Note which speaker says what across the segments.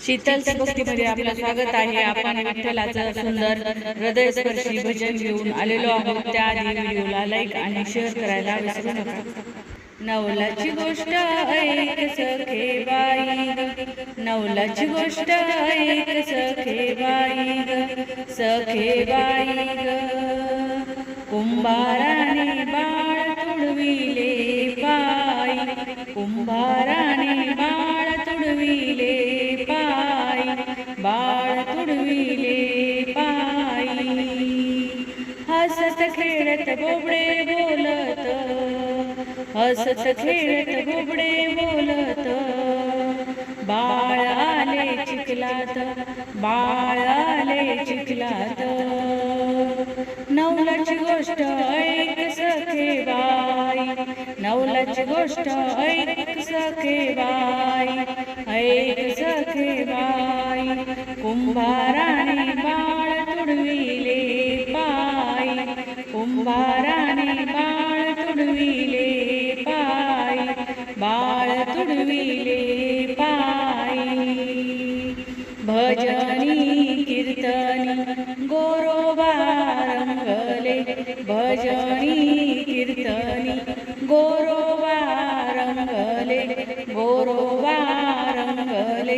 Speaker 1: शीतल भक्तीमध्ये आपलं स्वागत आहे। आपण विठ्ठलाचं सुंदर हृदयस्पर्शी भजन घेऊन आलेलो आहोत। त्याआधी व्हिडिओला लाईक आणि शेअर करायला विसरू नका। नवलाची गोष्ट ऐक सखे बाई ग, नवलाची गोष्ट ऐक सखे बाई ग, सखे बाई ग। कुंभाराने बाळ तुडविले पायी, कुंभाराने बाळ तुडविले पायी, बाळ तुडविले पायी। हसत खेळत बोबडे बोलत, हसत खेळत बोबडे बोलत, बाळ आले चिखलात, बाळ आले चिखलात। नवलाची गोष्ट ऐक सखे बाई, नवलाची गोष्ट ऐक सखे बाई, ऐक सखे बाई। कुंभाराने बाळ तुडविले पायी, कुंभाराने बाळ तुडविले पायी, बाळ तुडविले पायी। भजनी कीर्तनी गोरोबा रंगले, भजनी कीर्तनी गोरोबा रंगले, गोरोबा रंगले।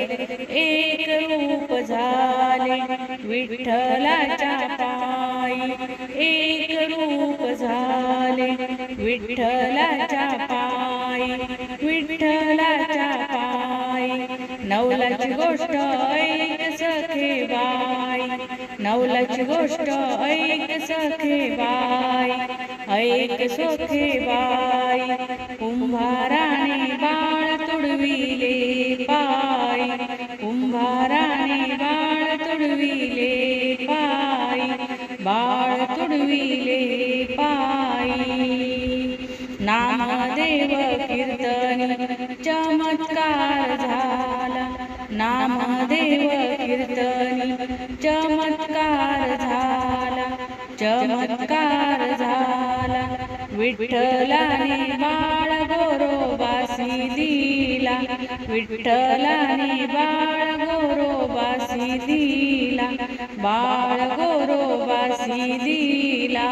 Speaker 1: एक रूप झाले विठ्ठलाच्या पायी, एक रूप झाले विठ्ठलाच्या पायी, विठ्ठलाच्या पायी। नवलाची गोष्ट ऐक सखे बाई, नवलाची गोष्ट ऐक सखे बाई, ऐक सखे बाई। कुंभाराने बाळ तुडविले पायी, कुंभाराने बाळ तुडविले पायी, बाळ तुडविले पायी। नामदेव कीर्तनी चमत्कार झाला, नामदेव कीर्तनी चमत्कार झाला, चमत्कार झाला। विठ्ठलाने बाळ गोरोबासी दिला, विठ्ठलाने बाळ गोरोबासी दिला, बाळ गोरोबासी दिला।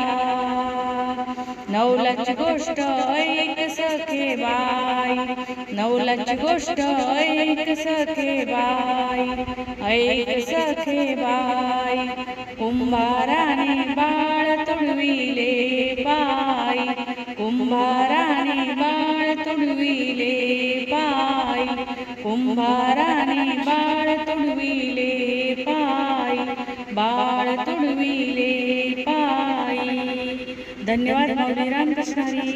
Speaker 1: नवलाची गोष्ट ऐक सखे बाई, नवलाची गोष्ट ऐक सखे बाई, ऐक सखे बाई। कुंभाराने बाळ तुडविले पायी, कुंभाराने बाळ तुडविले पायी, कुंभाराने बाळ तुडविले पायी, बाळ तुडविले पायी। धन्यवाद। माऊली रामकृष्ण हरी।